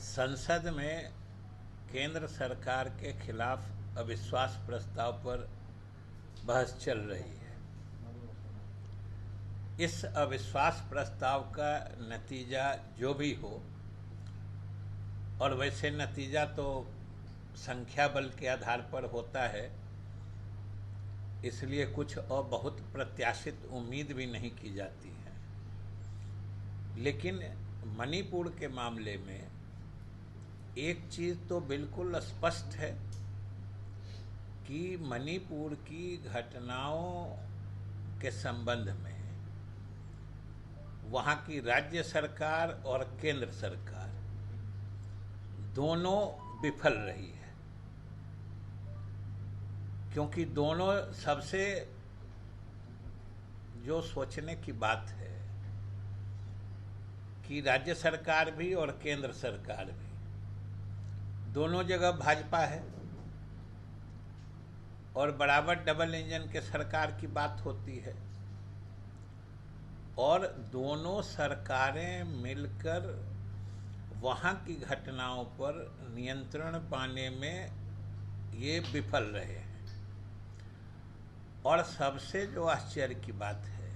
संसद में केंद्र सरकार के खिलाफ अविश्वास प्रस्ताव पर बहस चल रही है। इस अविश्वास प्रस्ताव का नतीजा जो भी हो, और वैसे नतीजा तो संख्या बल के आधार पर होता है, इसलिए कुछ और बहुत प्रत्याशित उम्मीद भी नहीं की जाती है। लेकिन मणिपुर के मामले में एक चीज़ तो बिल्कुल स्पष्ट है कि मणिपुर की घटनाओं के संबंध में वहाँ की राज्य सरकार और केंद्र सरकार दोनों विफल रही है, क्योंकि दोनों सबसे जो सोचने की बात है कि राज्य सरकार भी और केंद्र सरकार भी दोनों जगह भाजपा है और बराबर डबल इंजन के सरकार की बात होती है, और दोनों सरकारें मिलकर वहाँ की घटनाओं पर नियंत्रण पाने में ये विफल रहे हैं। और सबसे जो आश्चर्य की बात है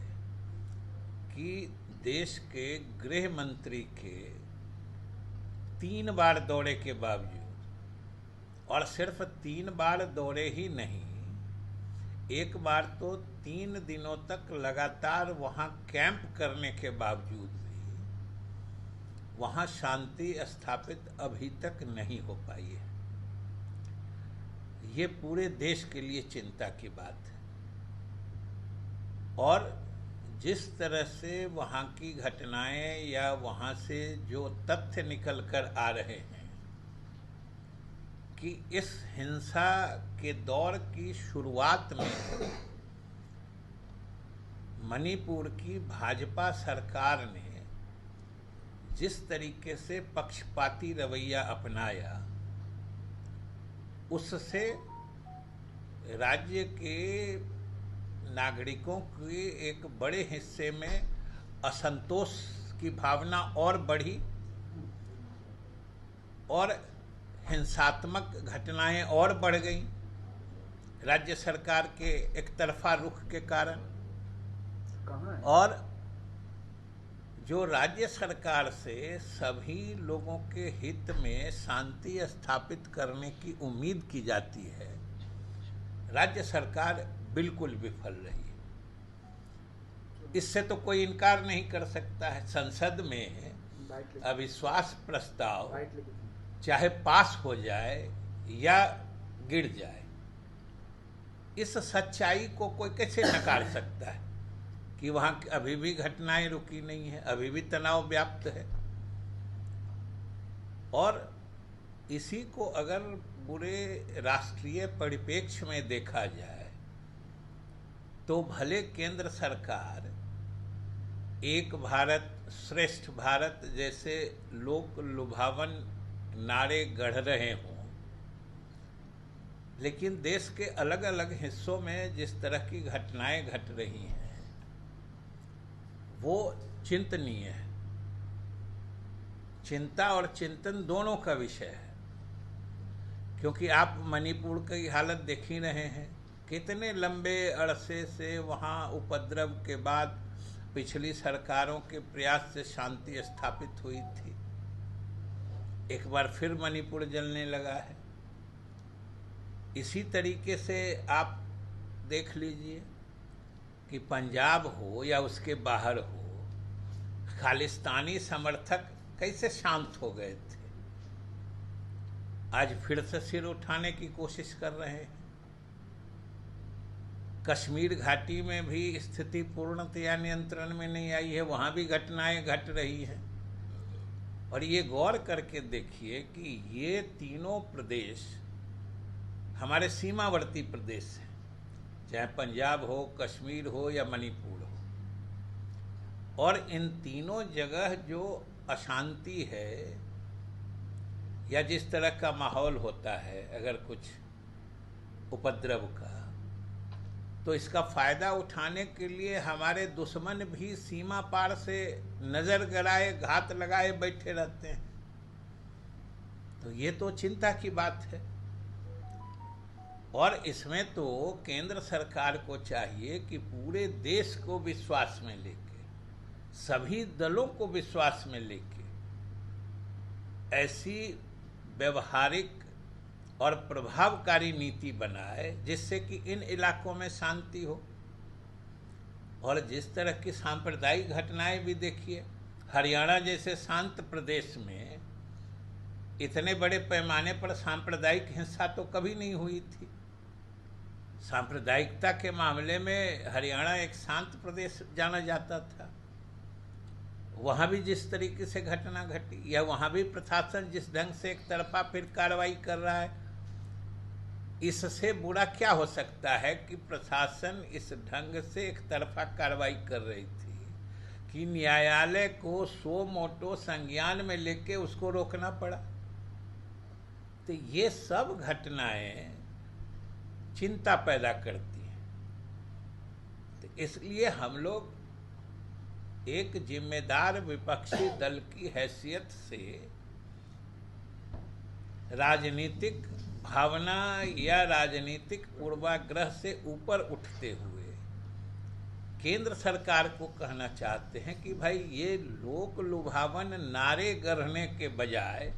कि देश के गृह मंत्री के 3 बार दौरे के बावजूद, और सिर्फ 3 बार दौरे ही नहीं, एक बार तो 3 दिनों तक लगातार वहाँ कैंप करने के बावजूद भी वहाँ शांति स्थापित अभी तक नहीं हो पाई है। ये पूरे देश के लिए चिंता की बात है। और जिस तरह से वहाँ की घटनाएं या वहाँ से जो तथ्य निकल कर आ रहे हैं कि इस हिंसा के दौर की शुरुआत में मणिपुर की भाजपा सरकार ने जिस तरीके से पक्षपाती रवैया अपनाया, उससे राज्य के नागरिकों के एक बड़े हिस्से में असंतोष की भावना और बढ़ी और हिंसात्मक घटनाएं और बढ़ गईं राज्य सरकार के एक तरफा रुख के कारण। और जो राज्य सरकार से सभी लोगों के हित में शांति स्थापित करने की उम्मीद की जाती है, राज्य सरकार बिल्कुल विफल रही है। इससे तो कोई इनकार नहीं कर सकता है। संसद में अविश्वास प्रस्ताव चाहे पास हो जाए या गिर जाए, इस सच्चाई को कोई कैसे नकार सकता है कि वहाँ अभी भी घटनाएं रुकी नहीं है, अभी भी तनाव व्याप्त है। और इसी को अगर पूरे राष्ट्रीय परिप्रेक्ष्य में देखा जाए तो भले केंद्र सरकार एक भारत श्रेष्ठ भारत जैसे लोक लुभावन नारे गढ़ रहे हों, लेकिन देश के अलग अलग हिस्सों में जिस तरह की घटनाएं घट रही हैं वो चिंतनीय है। चिंता और चिंतन दोनों का विषय है, क्योंकि आप मणिपुर की हालत देख ही रहे हैं। कितने लंबे अरसे से वहाँ उपद्रव के बाद पिछली सरकारों के प्रयास से शांति स्थापित हुई थी, एक बार फिर मणिपुर जलने लगा है। इसी तरीके से आप देख लीजिए कि पंजाब हो या उसके बाहर हो, खालिस्तानी समर्थक कैसे शांत हो गए थे, आज फिर से सिर उठाने की कोशिश कर रहे हैं। कश्मीर घाटी में भी स्थिति पूर्णतया नियंत्रण में नहीं आई है, वहाँ भी घटनाएं घट रही हैं। और ये गौर करके देखिए कि ये तीनों प्रदेश हमारे सीमावर्ती प्रदेश हैं, चाहे पंजाब हो, कश्मीर हो या मणिपुर हो। और इन तीनों जगह जो अशांति है या जिस तरह का माहौल होता है अगर कुछ उपद्रव का, तो इसका फ़ायदा उठाने के लिए हमारे दुश्मन भी सीमा पार से नज़र गड़ाए घात लगाए बैठे रहते हैं। तो ये तो चिंता की बात है। और इसमें तो केंद्र सरकार को चाहिए कि पूरे देश को विश्वास में लेके, सभी दलों को विश्वास में लेके ऐसी व्यवहारिक और प्रभावकारी नीति बनाए जिससे कि इन इलाकों में शांति हो। और जिस तरह की सांप्रदायिक घटनाएं भी देखिए, हरियाणा जैसे शांत प्रदेश में इतने बड़े पैमाने पर सांप्रदायिक हिंसा तो कभी नहीं हुई थी। सांप्रदायिकता के मामले में हरियाणा एक शांत प्रदेश जाना जाता था। वहाँ भी जिस तरीके से घटना घटी, या वहाँ भी प्रशासन जिस ढंग से एक तरफा फिर कार्रवाई कर रहा है, इससे बुरा क्या हो सकता है कि प्रशासन इस ढंग से एक तरफा कार्रवाई कर रही थी कि न्यायालय को सो मोटो संज्ञान में लेके उसको रोकना पड़ा। तो ये सब घटनाएं चिंता पैदा करती हैं। तो इसलिए हम लोग एक जिम्मेदार विपक्षी दल की हैसियत से राजनीतिक भावना या राजनीतिक पूर्वाग्रह से ऊपर उठते हुए केंद्र सरकार को कहना चाहते हैं कि भाई ये लोक लुभावन नारे गढ़ने के बजाय